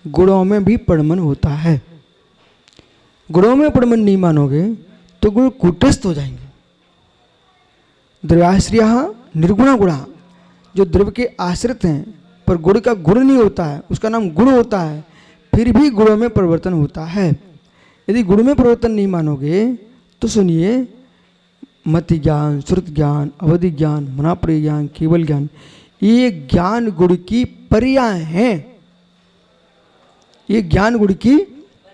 गुणों में भी प्रमन होता है। गुणों में प्रमन नहीं मानोगे तो गुण कूटस्थ हो जाएंगे। द्रव्याश्रया निर्गुणा गुणा, जो द्रव्य के आश्रित हैं पर गुण का गुण नहीं होता है, उसका नाम गुण होता है, फिर भी गुणों में परिवर्तन होता है। यदि गुण में परिवर्तन नहीं मानोगे तो सुनिए, मति ज्ञान, श्रुत ज्ञान, अवधि ज्ञान, मनाप्रिय ज्ञान, केवल ज्ञान, ये ज्ञान गुण की पर्याय हैं। ये ज्ञान गुण की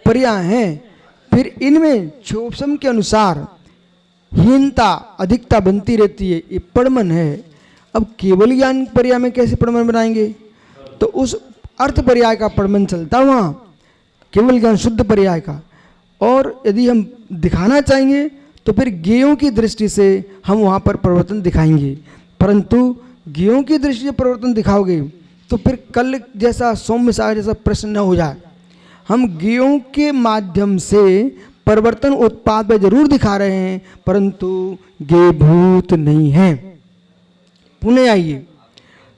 पर्याय हैं। फिर इनमें क्षोभसम के अनुसार हीनता अधिकता बनती रहती है, ये प्रमन है। अब केवल ज्ञान पर्याय में कैसे प्रमन बनाएंगे? तो उस अर्थ पर्याय का प्रमन चलता वहाँ, केवल ज्ञान शुद्ध पर्याय का। और यदि हम दिखाना चाहेंगे तो फिर ज्ञेयों की दृष्टि से हम वहाँ पर परिवर्तन दिखाएंगे। परंतु ज्ञेयों की दृष्टि से परिवर्तन दिखाओगे तो फिर कल जैसा सौम्य सागर जैसा प्रश्न न हो जाए। हम ज्ञेयों के माध्यम से परिवर्तन उत्पाद में जरूर दिखा रहे हैं, परंतु ज्ञेय भूत नहीं है। पुनः आइए,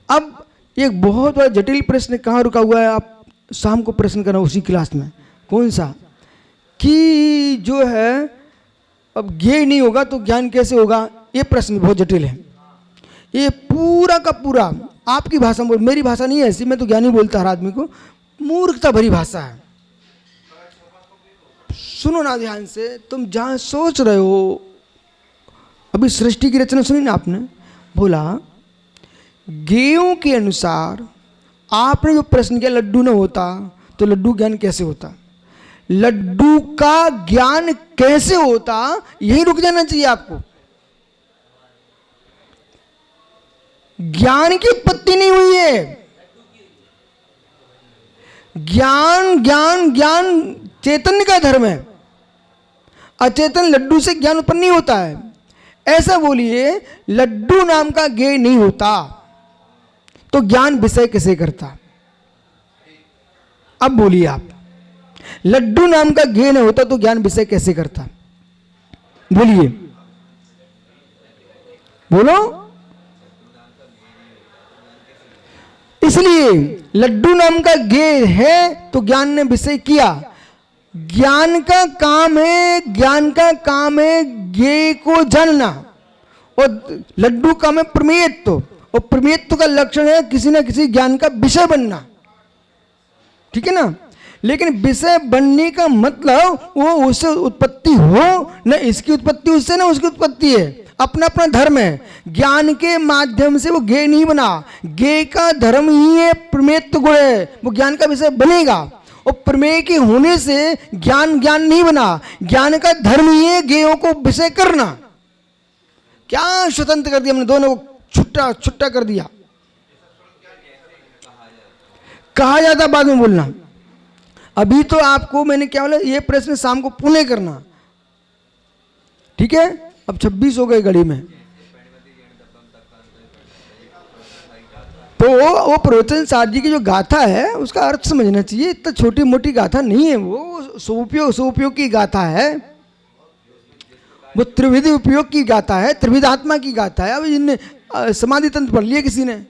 अब एक बहुत बड़ा जटिल प्रश्न कहाँ रुका हुआ है, आप शाम को प्रश्न करना उसी क्लास में। कौन सा? कि जो है अब ज्ञेय नहीं होगा तो ज्ञान कैसे होगा, ये प्रश्न बहुत जटिल है। ये पूरा का पूरा आपकी भाषा में, मेरी भाषा नहीं है ऐसी, मैं तो ज्ञानी बोलता हर आदमी को, मूर्खता भरी भाषा है। सुनो ना ध्यान से, तुम जहां सोच रहे हो, अभी सृष्टि की रचना सुनी ना आपने, बोला ज्ञेयों के अनुसार आपने जो प्रश्न किया लड्डू न होता तो लड्डू ज्ञान कैसे होता, लड्डू का ज्ञान कैसे होता, यही रुक जाना चाहिए आपको। ज्ञान की उत्पत्ति नहीं हुई है। ज्ञान ज्ञान ज्ञान चैतन्य का धर्म है। अचेतन लड्डू से ज्ञान उत्पन्न नहीं होता है। ऐसा बोलिए, लड्डू नाम का ज्ञेय नहीं होता तो ज्ञान विषय कैसे करता? अब बोलिए आप, लड्डू नाम का ज्ञेय नहीं होता तो ज्ञान विषय कैसे करता? बोलिए, बोलो। इसलिए लड्डू नाम का ज्ञेय है तो ज्ञान ने विषय किया। ज्ञान का काम है, ज्ञान का काम है ज्ञेय को जानना, और लड्डू का में प्रमेयत्व, और प्रमेयत्व का लक्षण है किसी न किसी ज्ञान का विषय बनना। ठीक है ना? लेकिन विषय बनने का मतलब वो उससे उत्पत्ति हो, न इसकी उत्पत्ति उससे, न उसकी उत्पत्ति है, अपना अपना धर्म है। ज्ञान के माध्यम से वो ज्ञेय नहीं बना। ज्ञेय का धर्म ही है प्रमेयत्व गुण है, वो ज्ञान का विषय बनेगा। और प्रमेय के होने से ज्ञान ज्ञान नहीं बना। ज्ञान का धर्म ही है ज्ञेयों को विषय करना। क्या स्वतंत्र कर दिया हमने, दोनों को छुट्टा छुट्टा कर दिया। कहा जाता बाद में बोलना। अभी तो आपको मैंने क्या बोला, ये प्रश्न शाम को पुनः करना, ठीक है? अब 26 हो गए घड़ी में। तो वो प्रवचन सार जी की जो गाथा है उसका अर्थ समझना चाहिए। इतना छोटी मोटी गाथा नहीं है, वो सोपयोग की गाथा है, वो त्रिविध उपयोग की गाथा है, त्रिविध आत्मा की गाथा है। अब इनने समाधि तंत्र पढ़ लिया किसी ने,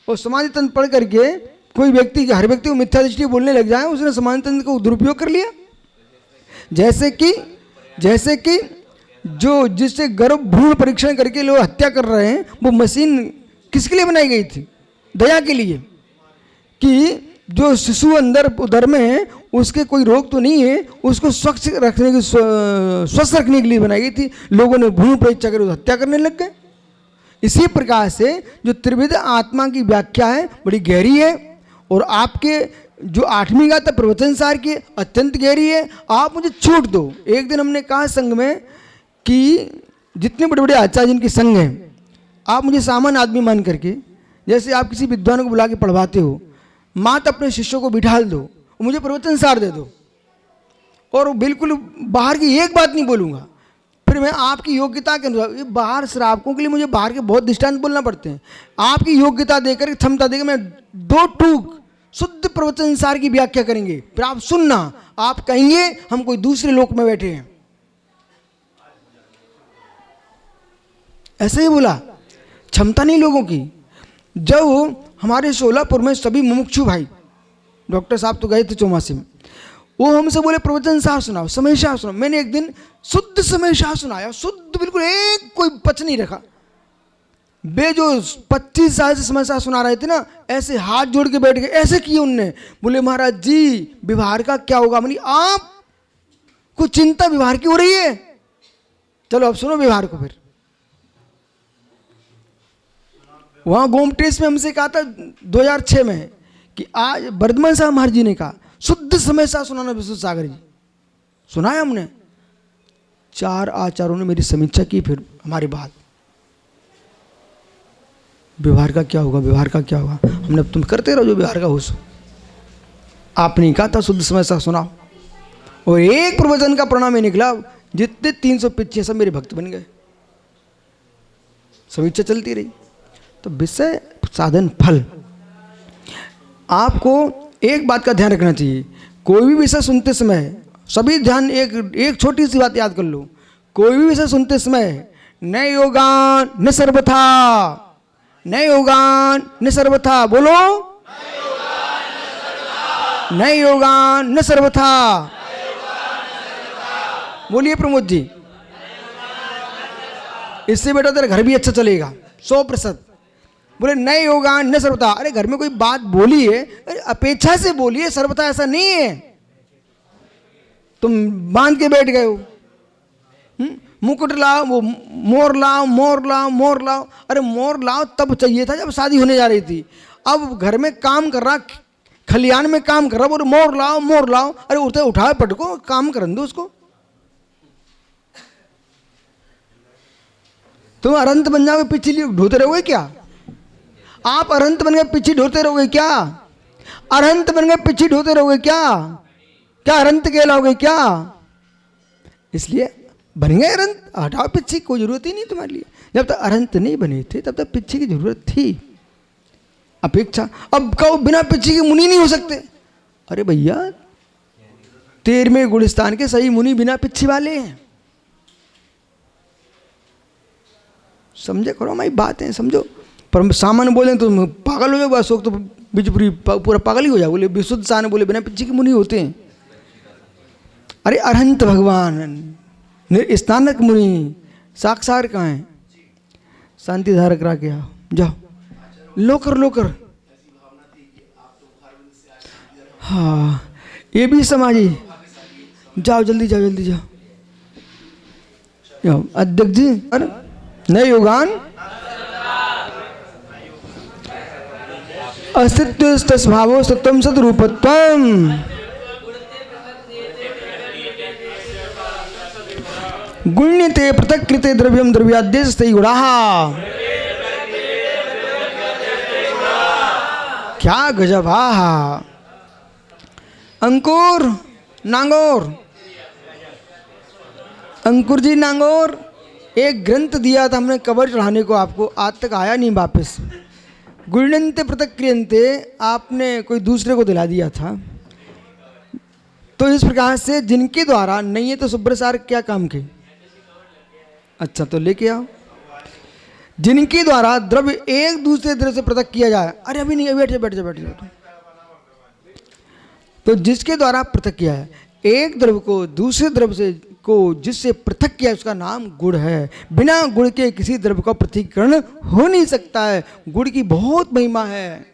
और समाधि तंत्र पढ़ करके कोई व्यक्ति, हर व्यक्ति को मिथ्या दृष्टि बोलने लग जाए, उसने समाधि तंत्र को दुरुपयोग कर लिया। जैसे कि जो जिससे गर्भ भ्रूण परीक्षण करके लोग हत्या कर रहे हैं, वो मशीन किसके लिए बनाई गई थी? दया के लिए, कि जो शिशु अंदर उदर में है उसके कोई रोग तो नहीं है, उसको स्वस्थ रखने के लिए बनाई गई थी। लोगों ने भ्रूण परीक्षा कर हत्या करने लग गए। इसी प्रकार से जो त्रिविध आत्मा की व्याख्या है बड़ी गहरी है, और आपके जो 8वीं गाथा प्रवचन सार की अत्यंत गहरी है। आप मुझे छूट दो। एक दिन हमने कहा संघ में कि जितने बड़े बड़े आचार्य जिनके संघ हैं, आप मुझे सामान्य आदमी मान करके, जैसे आप किसी विद्वान को बुला के पढ़वाते हो, मात अपने शिष्यों को बिठाल दो, मुझे प्रवचन सार दे दो, और बिल्कुल बाहर की एक बात नहीं बोलूँगा। फिर मैं आपकी योग्यता के अनुसार, ये बाहर श्रावकों के लिए मुझे बाहर के बहुत दृष्टांत बोलना पड़ते हैं। आपकी योग्यता देकर, क्षमता देकर मैं 2 टूक शुद्ध प्रवचन सार की व्याख्या करेंगे। फिर आप सुनना, आप कहेंगे हम कोई दूसरे लोक में बैठे हैं। ऐसे ही बोला, क्षमता नहीं लोगों की। जब हमारे सोलापुर में सभी मुमुक्षु भाई डॉक्टर साहब तो गए थे चौमासी में, वो हमसे बोले प्रवचन साहब सुनाओ, समय साहब सुनाओ। मैंने एक दिन शुद्ध समय साहब सुनाया, शुद्ध बिल्कुल, एक कोई पच नहीं रखा। वे जो 25 साल से समय साहब सुना रहे थे ना, ऐसे हाथ जोड़ के बैठ गए, ऐसे किए उनने, बोले महाराज जी व्यवहार का क्या होगा। मैंने आप कुछ चिंता व्यवहार की हो रही है, चलो अब सुनो व्यवहार को। फिर वहां गोमटेश में हमसे कहा था 2006 में कि आज वर्धमान साहब महाराज जी ने कहा शुद्ध समय साहब सुनाना विश्व सागर जी, सुनाया हमने। 4 आचार्यों ने मेरी समीक्षा की, फिर हमारी बात व्यवहार का क्या होगा, व्यवहार का क्या होगा। हमने तुम करते रहो जो व्यवहार का हो सो। आपने कहा था शुद्ध समय साहब सुनाओ, और एक प्रवचन का परिणाम ये निकला, जितने 300 पिछे सब मेरे भक्त बन गए। समीक्षा चलती रही। तो विषय साधन फल, आपको एक बात का ध्यान रखना चाहिए, कोई भी विषय सुनते समय सभी ध्यान, एक छोटी सी बात याद कर लो, कोई भी विषय सुनते समय न योगान न सर्वथा, न योगान न सर्वथा, बोलो न योगान न सर्वथा, बोलिए प्रमोद जी। इससे बेटा तेरा घर भी अच्छा चलेगा 100%। बोले नए योगान न सर्वथा, अरे घर में कोई बात बोली है, अरे अपेक्षा से बोलिए, सर्वथा ऐसा नहीं है तुम बांध के बैठ गए हो। मुकुट लाओ, वो मोर लाओ, मोर लाओ, मोर लाओ। अरे मोर लाओ तब चाहिए था जब शादी होने जा रही थी। अब घर में काम कर रहा, खलियान में काम कर रहा, बोले मोर लाओ, मोर लाओ। अरे उठे उठाए पटको, काम करन दो उसको। तुम अरंत बन जाओगे, पीछे ढोते रहोगे क्या? आप अरंत बन गए पीछे ढोते रहोगे क्या? अरंत बन गए पीछे ढोते रहोगे क्या? क्या अरंत कहलाओगे क्या? इसलिए बन गए अरंत, हटाओ पिच्छी, कोई जरूरत ही नहीं तुम्हारे लिए। जब तक अरंत नहीं बने थे तब तक पिच्छी की जरूरत थी, अपेक्षा। अब कहो बिना पिच्छी के मुनि नहीं हो सकते। अरे भैया 13वें गुलिस्तान के सही मुनि बिना पिच्छी वाले हैं। समझे करो हमारी बातें, समझो। पर सामान्य बोले तो पागल हो जाओ, अशोक तो बिजपुरी पूरा पागल ही हो जाओ। बोले विशुद्ध साने बोले बिना पिच्छी के मुनि होते हैं। अरे अरहंत भगवान स्नानक मुनि साक्षात कहाँ है? शांति धारक रा के आओ, जाओ लोकर लोकर। हाँ ये भी समाजी, जाओ जल्दी जाओ, जल्दी जाओ, जाओ अध्यक्ष जी। अरे नए योगान अस्तित्व तस्भावो सत्यम सदरूपत्वम, गुण्यते पृथक कृते द्रव्यम द्रव्याद्यस्ते गुणाः। क्या गजब! अंकुर नांगौर, अंकुर जी नांगौर, एक ग्रंथ दिया था हमने कवर चढ़ाने को, आपको आज तक आया नहीं वापस। गुण्यन्ते पृथक क्रियन्ते आपने कोई दूसरे को दिला दिया था। तो इस प्रकार से जिनके द्वारा नहीं है तो सुब्रसार क्या काम के? अच्छा तो लेके आओ। जिनके द्वारा द्रव्य एक दूसरे द्रव्य से पृथक किया जाए। अरे अभी नहीं, बैठ जाओ बैठ जाओ बैठ जाओ। तो जिसके द्वारा पृथक किया है एक द्रव्य को दूसरे द्रव्य से को जिससे पृथक किया उसका नाम गुण है। बिना गुण के किसी द्रव्य का पृथक्करण हो नहीं सकता है। गुण की बहुत महिमा है।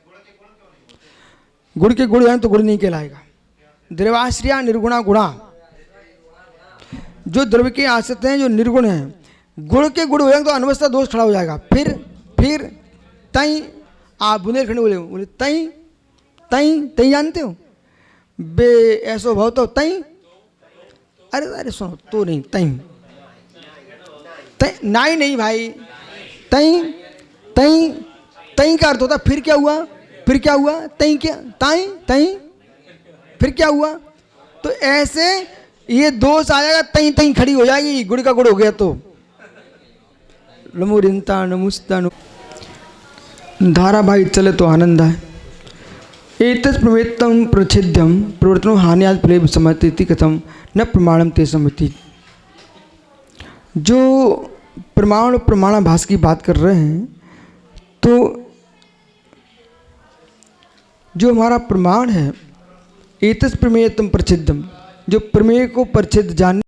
गुण के गुण हैं तो गुण नहीं कहलाएगा। द्रव्याश्रया निर्गुणा गुणा, जो द्रव्य के आश्रित हैं जो निर्गुण हैं, गुण के गुण हो जाएंगे तो अनवस्था दोष खड़ा हो जाएगा। फिर तई आप बुंदेलखंड बोले, बोले तई तई तई जानते हो बे ऐसो भाव तो तई। अरे अरे सुनो तो नहीं, तई तई नाई नहीं भाई, तई तई तई का अर्थ होता फिर क्या हुआ, फिर क्या हुआ, तई क्या ताई तई, फिर क्या हुआ। तो ऐसे ये दोष आ जाएगा, तई तई खड़ी हो जाएगी, गुड़ का गुड़ हो गया। तो लमुरिंता नमुस्ता धारावाहिक चले तो आनंद है। एतत् प्रमेत्तम प्रच्छिद्यम प्रवर्तनो हानियाद प्लेब समति कथम न प्रमाणम ते समति। जो प्रमाण प्रमाणाभास की बात कर रहे हैं, तो जो हमारा प्रमाण है एतस् प्रमेयत्वं प्रसिद्धम, जो प्रमेय को प्रसिद्ध जान